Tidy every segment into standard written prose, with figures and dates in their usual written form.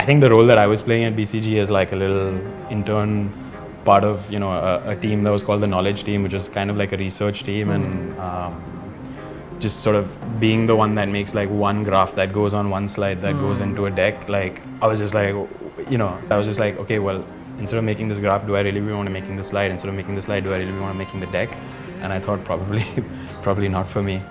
think the role that I was playing at BCG is like a little intern part of a team that was called the knowledge team, which is kind of like a research team, and just sort of being the one that makes like one graph that goes on one slide that goes into a deck. Like I was just like, okay, well, instead of making this graph, do I really want to making the slide? Instead of making the slide, do I really want to making the deck? And I thought probably not for me.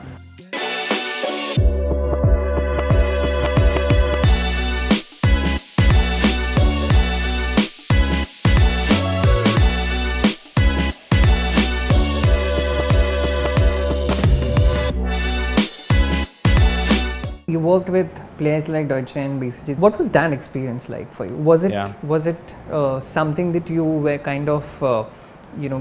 You worked with players like Deutsche and BCG. What was that experience like for you? Was it something that you were kind of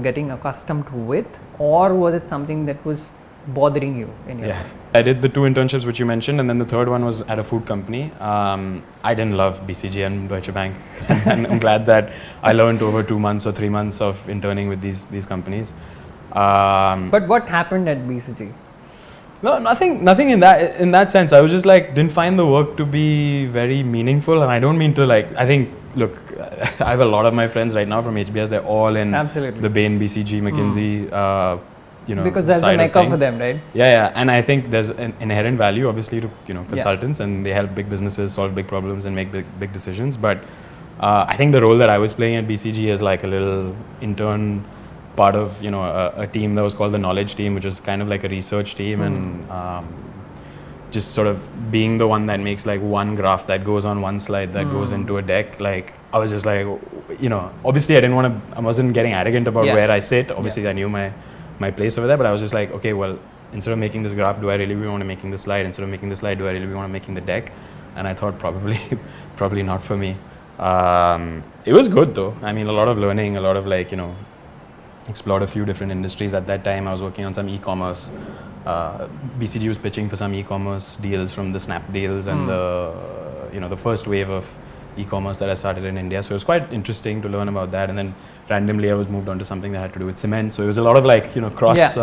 getting accustomed with, or was it something that was bothering you in your life? I did the 2 internships which you mentioned, and then the third one was at a food company. I didn't love BCG and Deutsche Bank, and I'm glad that I learned over 2 months or 3 months of interning with these companies. But what happened at BCG? No, nothing in that sense. I was just like, didn't find the work to be very meaningful, and I don't mean to I think, look, I have a lot of my friends right now from HBS. They're all in the Bain, BCG, McKinsey, because that's the mecca for them, right? Yeah, and I think there's an inherent value, obviously, to consultants, and they help big businesses solve big problems and make big decisions. But I think the role that I was playing at BCG is like a little intern part of a team that was called the knowledge team, which is kind of like a research team, and just sort of being the one that makes like one graph that goes on one slide that goes into a deck. Like I was just like, obviously I wasn't getting arrogant about where I sit. Obviously I knew my place over there, but I was just like, okay, well, instead of making this graph, do I really want to making the slide? Instead of making the slide, do I really want to making the deck? And I thought probably not for me. It was good though. I mean, a lot of learning, a lot of explored a few different industries. At that time I was working on some e-commerce. BCG was pitching for some e-commerce deals from the Snap deals and the first wave of e-commerce that I started in India. So it was quite interesting to learn about that. And then randomly I was moved on to something that had to do with cement. So it was a lot of cross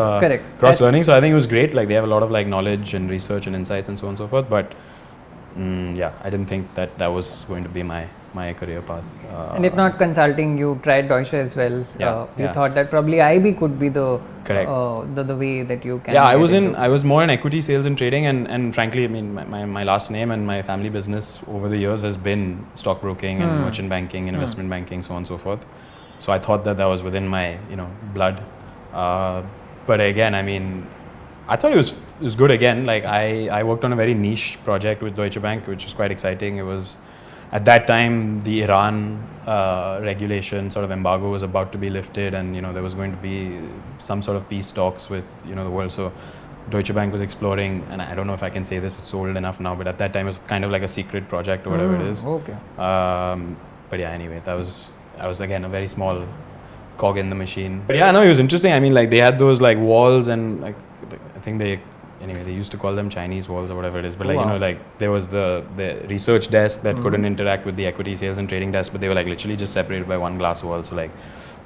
learning. So I think it was great. Like they have a lot of knowledge and research and insights and so on and so forth. But I didn't think that was going to be my career path. And if not consulting, you tried Deutsche as well. You thought that probably IB could be the way that you can. I was more in equity sales and trading, and frankly, I mean, my last name and my family business over the years has been stockbroking and merchant banking, investment banking, so on and so forth. So I thought that was within my blood. But again, I mean, I thought it was good again. Like I worked on a very niche project with Deutsche Bank, which was quite exciting. It was at that time the Iran regulation sort of embargo was about to be lifted, and there was going to be some sort of peace talks with the world. So Deutsche Bank was exploring, and I don't know if I can say this, it's old enough now, but at that time it was kind of like a secret project or whatever it is. Okay. But yeah, anyway, I was again a very small cog in the machine. But yeah, no, it was interesting. I mean, they had those walls, and I think they used to call them Chinese walls or whatever it is. But there was the research desk that couldn't interact with the equity sales and trading desk, but they were literally just separated by one glass wall. So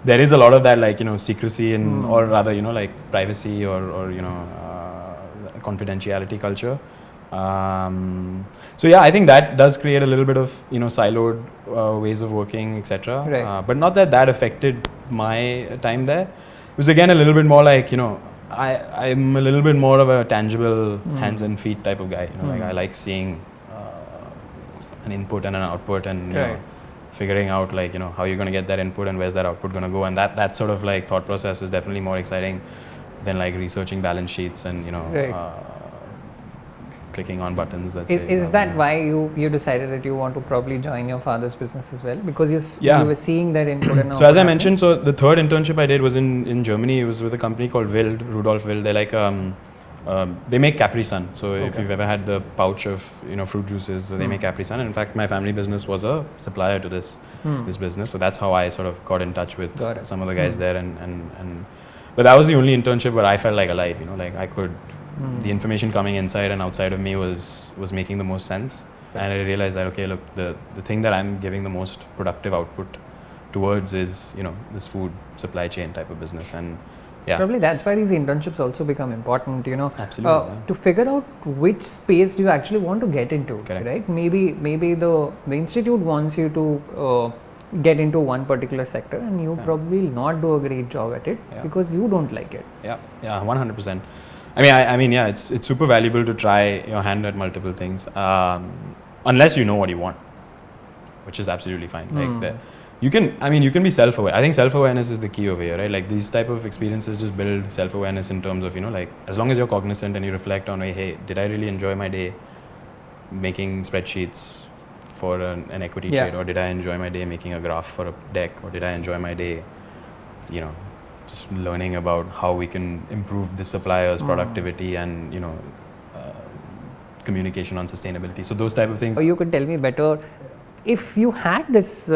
there is a lot of that secrecy and or rather privacy or confidentiality culture. So yeah, I think that does create a little bit of siloed ways of working, etc. Right. But not that affected my time there. It was again a little bit more I'm a little bit more of a tangible hands and feet type of guy. I like seeing an input and an output, and figuring out how you're going to get that input and where's that output going to go, and that sort of thought process is definitely more exciting than researching balance sheets and clicking on buttons. Is that why you decided that you want to probably join your father's business as well? Because you were seeing that input and so as I mentioned, so the third internship I did was in Germany. It was with a company called Rudolf Wild. They're they make Capri Sun. So if you've ever had the pouch of fruit juices, so they make Capri Sun. And in fact, my family business was a supplier to this business. So that's how I sort of got in touch with some of the guys there. And but that was the only internship where I felt alive. I could. The information coming inside and outside of me was making the most sense, and I realized that look, the thing that I'm giving the most productive output towards is this food supply chain type of business, and Probably that's why these internships also become important, Absolutely. To figure out which space do you actually want to get into. Correct. Right? Maybe the institute wants you to get into one particular sector, and you probably will not do a great job at it because you don't like it. Yeah, 100%. I mean, yeah, it's super valuable to try your hand at multiple things, unless you know what you want, which is absolutely fine. Like you can be self-aware. I think self-awareness is the key over here, right? Like these type of experiences just build self-awareness in terms of, like as long as you're cognizant and you reflect on, hey, did I really enjoy my day making spreadsheets for an equity trade, or did I enjoy my day making a graph for a deck, or did I enjoy my day, just learning about how we can improve the supplier's productivity and, communication on sustainability. So those type of things. You could tell me better if you had this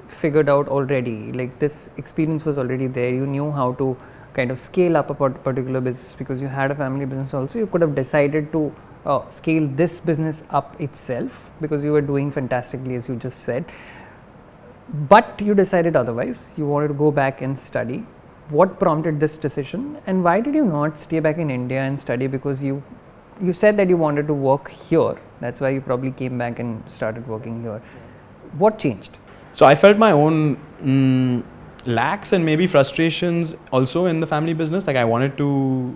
figured out already, like this experience was already there, you knew how to kind of scale up a particular business because you had a family business also, you could have decided to scale this business up itself because you were doing fantastically, as you just said, but you decided otherwise. You wanted to go back and study. What prompted this decision, and why did you not stay back in India and study? Because you said that you wanted to work here, that's why you probably came back and started working here. What changed? So I felt my own lacks and maybe frustrations also in the family business. Like I wanted to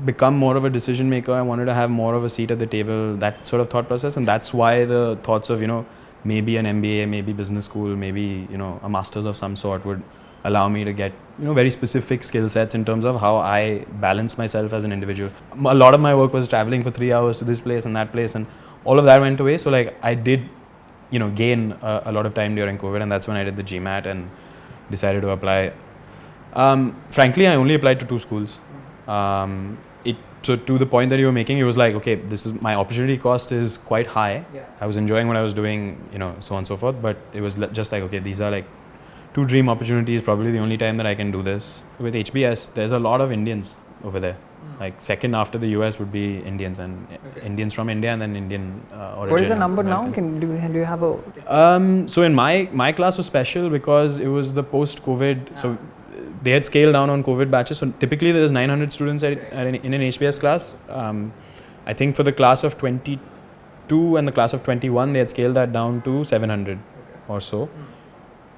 become more of a decision maker. I wanted to have more of a seat at the table, that sort of thought process. And that's why the thoughts of, maybe an MBA, maybe business school, maybe, a master's of some sort would allow me to get, very specific skill sets in terms of how I balance myself as an individual. A lot of my work was traveling for 3 hours to this place and that place, and all of that went away. So like I did, gain a lot of time during COVID, and that's when I did the GMAT and decided to apply. Frankly, I only applied to 2 schools. So to the point that you were making, it was like, okay, this is my opportunity cost is quite high. I was enjoying what I was doing, so on and so forth. But it was just like, okay, these are like 2 dream opportunities, probably the only time that I can do this. With HBS, there's a lot of Indians over there. Like second after the US would be Indians, and Indians from India and then Indian origin. What is the number now? Do you have a... So in my class was special because it was the post-COVID. So they had scaled down on COVID batches. So typically there's 900 students in an HBS class. I think for the class of 22 and the class of 21, they had scaled that down to 700 or so.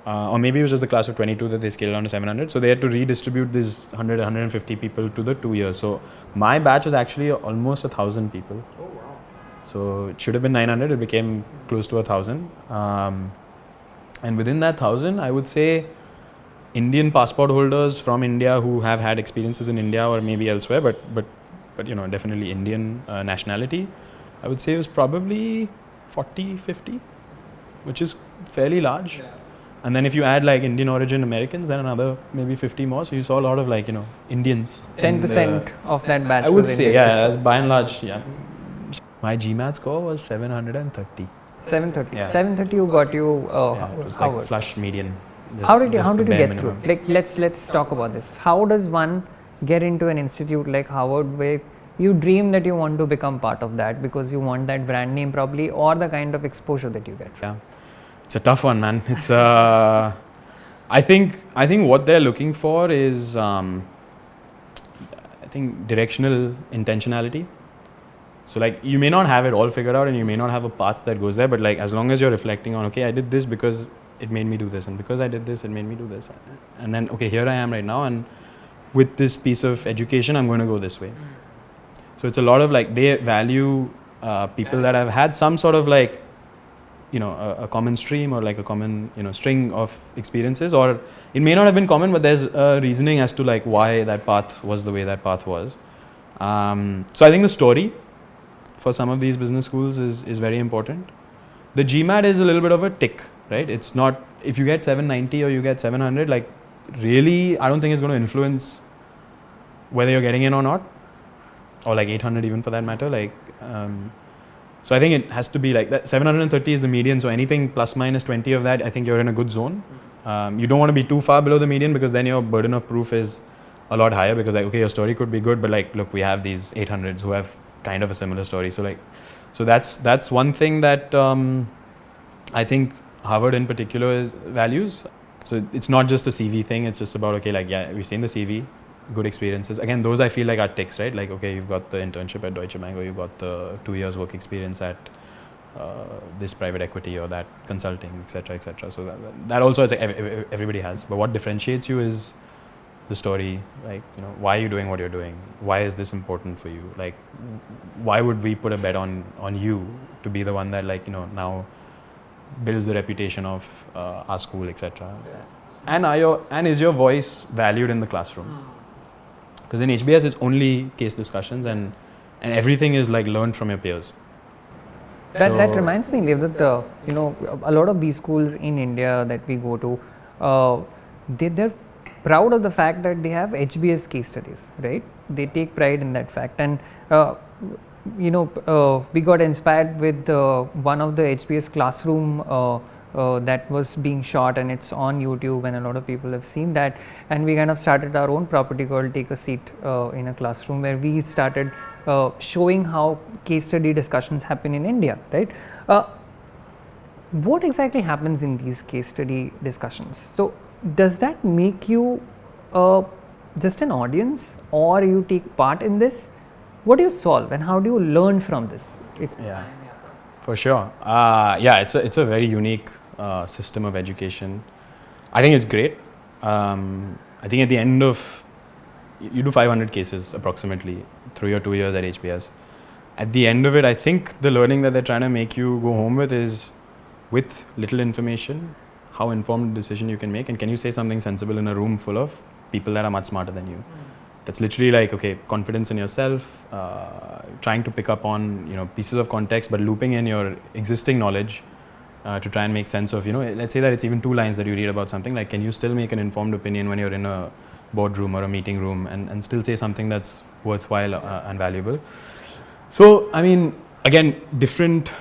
Or maybe it was just the class of 22 that they scaled down to 700. So they had to redistribute these 100, 150 people to the 2 years. So my batch was actually almost 1,000 people. Oh, wow. So it should have been 900. It became close to 1,000. And within that 1,000, I would say Indian passport holders from India who have had experiences in India or maybe elsewhere, but definitely Indian nationality, I would say it was probably 40, 50, which is fairly large. Yeah. And then if you add like Indian origin Americans, then another maybe 50 more. So you saw a lot of like, Indians. 10% of that batch. I would say, by and large, yeah. My GMAT score was 730. 730. Yeah. 730 you got you it was like flush median. How did you get through? Like let's talk about this. How does one get into an institute like Harvard where you dream that you want to become part of that because you want that brand name probably, or the kind of exposure that you get? Yeah. It's a tough one, man. It's I think what they're looking for is directional intentionality. So like you may not have it all figured out and you may not have a path that goes there, but like as long as you're reflecting on, okay, I did this because it made me do this, and because I did this, it made me do this, and then okay, here I am right now, and with this piece of education, I'm going to go this way. So it's a lot of like they value people that have had some sort of like a common stream or like a common string of experiences, or it may not have been common, but there's a reasoning as to like why that path was the way that path was. So I think the story for some of these business schools is very important. The GMAT is a little bit of a tick, right? It's not, if you get 790 or you get 700, like really, I don't think it's going to influence whether you're getting in or not, or like 800 even for that matter. Like, so I think it has to be like that. 730 is the median. So anything plus minus 20 of that, I think you're in a good zone. You don't want to be too far below the median because then your burden of proof is a lot higher, because like, okay, your story could be good, but like, look, we have these 800s who have kind of a similar story. So like, so that's one thing that I think Harvard in particular values. So it's not just a CV thing. It's just about, okay, like, yeah, we've seen the CV, good experiences. Again, those I feel like are ticks, right? Like, okay, you've got the internship at Deutsche Bank, or you've got the 2 years work experience at this private equity or that consulting, etc., etc. So that also is everybody has. But what differentiates you is the story. Like, you know, why are you doing what you're doing? Why is this important for you? Like, why would we put a bet on you to be the one that, like, you know, now builds the reputation of our school, etc. Yeah. And is your voice valued in the classroom? Because in HBS it's only case discussions and everything is like learned from your peers. That reminds me, Devdut, you know, a lot of B schools in India that we go to, they're proud of the fact that they have HBS case studies, right? They take pride in that fact. And you know, we got inspired with one of the HBS classroom that was being shot, and it's on YouTube, and a lot of people have seen that. And we kind of started our own property called Take a Seat in a Classroom, where we started showing how case study discussions happen in India, right? What exactly happens in these case study discussions? So, does that make you just an audience, or you take part in this? What do you solve, and how do you learn from this? Yeah, for sure. Yeah, it's a very unique system of education. I think it's great. I think at the end of, you do 500 cases approximately through your 2 years at HBS. At the end of it, I think the learning that they're trying to make you go home with is, with little information, how informed decision you can make, and can you say something sensible in a room full of people that are much smarter than you. That's literally like, okay, confidence in yourself, trying to pick up on, you know, pieces of context, but looping in your existing knowledge to try and make sense of, you know, let's say that it's even 2 lines that you read about something, like, can you still make an informed opinion when you're in a boardroom or a meeting room and still say something that's worthwhile and valuable. So, I mean, again, different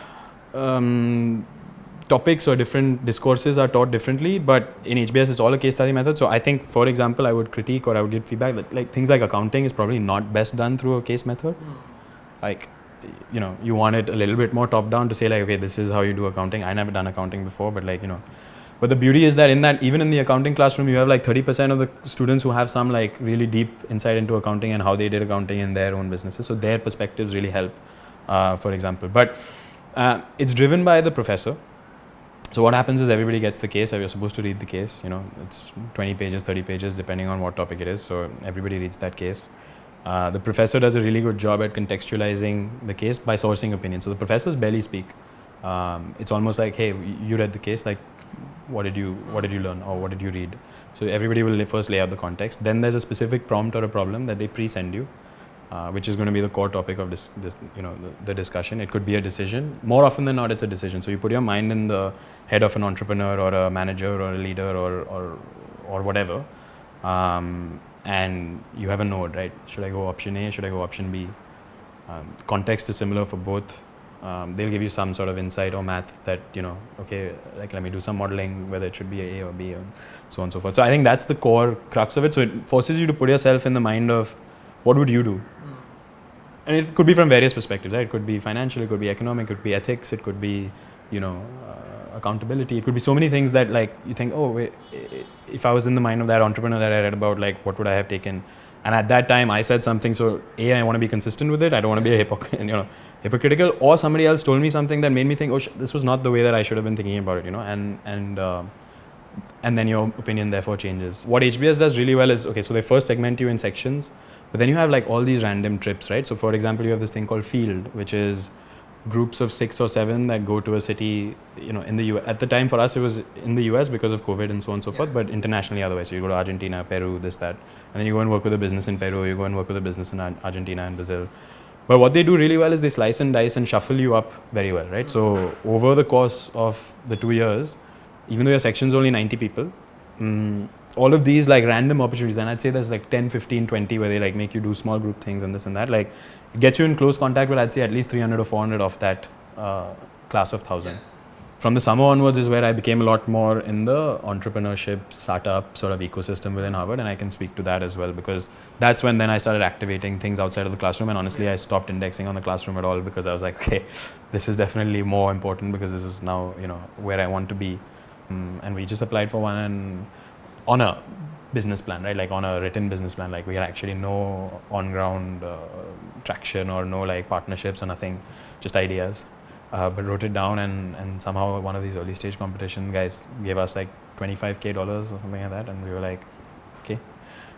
topics or different discourses are taught differently, but in HBS it's all a case study method. So I think, for example, I would critique or I would give feedback that, like, things like accounting is probably not best done through a case method. Like, you know, you want it a little bit more top down to say, like, okay, this is how you do accounting. I never done accounting before, but, like, you know, but the beauty is that even in the accounting classroom, you have like 30% of the students who have some like really deep insight into accounting and how they did accounting in their own businesses. So their perspectives really help, for example. But it's driven by the professor. So what happens is everybody gets the case. You're supposed to read the case. You know, it's 20 pages, 30 pages, depending on what topic it is. So everybody reads that case. The professor does a really good job at contextualizing the case by sourcing opinions. So the professors barely speak. It's almost like, hey, you read the case, like, what did you learn, or what did you read? So everybody will first lay out the context. Then there's a specific prompt or a problem that they pre-send you, which is going to be the core topic of this you know, the discussion. It could be a decision. More often than not, it's a decision. So you put your mind in the head of an entrepreneur or a manager or a leader or whatever, and you have a node, right? Should I go option A? Should I go option B? Context is similar for both. They'll give you some sort of insight or math that, you know, okay, like, let me do some modeling, whether it should be A or B, and so on and so forth. So I think that's the core crux of it. So it forces you to put yourself in the mind of, what would you do? And it could be from various perspectives, right? It could be financial, it could be economic, it could be ethics, it could be, you know, accountability. It could be so many things that, like, you think, oh, wait, if I was in the mind of that entrepreneur that I read about, like, what would I have taken? And at that time, I said something. So A, I want to be consistent with it. I don't want to be a hypocritical. Or somebody else told me something that made me think, oh, this was not the way that I should have been thinking about it. You know, and then your opinion therefore changes. What HBS does really well is, okay, so they first segment you in sections, but then you have like all these random trips, right? So for example, you have this thing called field, which is groups of 6 or 7 that go to a city, you know, in the US. At the time for us, it was in the US because of COVID and so on and so forth, but internationally otherwise. So you go to Argentina, Peru, this, that, and then you go and work with a business in Peru, you go and work with a business in Argentina and Brazil. But what they do really well is they slice and dice and shuffle you up very well, right? So over the course of the 2 years, even though your section's only 90 people, all of these like random opportunities, and I'd say there's like 10, 15, 20 where they like make you do small group things and this and that, like it gets you in close contact with, I'd say, at least 300 or 400 of that class of 1,000. From the summer onwards is where I became a lot more in the entrepreneurship startup sort of ecosystem within Harvard, and I can speak to that as well, because that's when then I started activating things outside of the classroom. And honestly, I stopped indexing on the classroom at all, because I was like, okay, this is definitely more important, because this is now, you know, where I want to be. And we just applied for one, and on a business plan, right? Like on a written business plan, like we had actually no on ground traction or no like partnerships or nothing, just ideas. But wrote it down, and somehow one of these early stage competition guys gave us like $25,000 or something like that, and we were like, okay.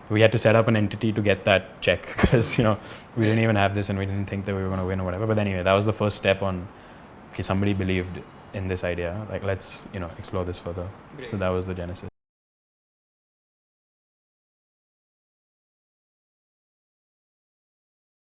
We had to set up an entity to get that check because we didn't even have this and we didn't think that we were going to win or whatever. But anyway, that was the first step on, okay, somebody believed in this idea, like let's explore this further. Great. So that was the genesis.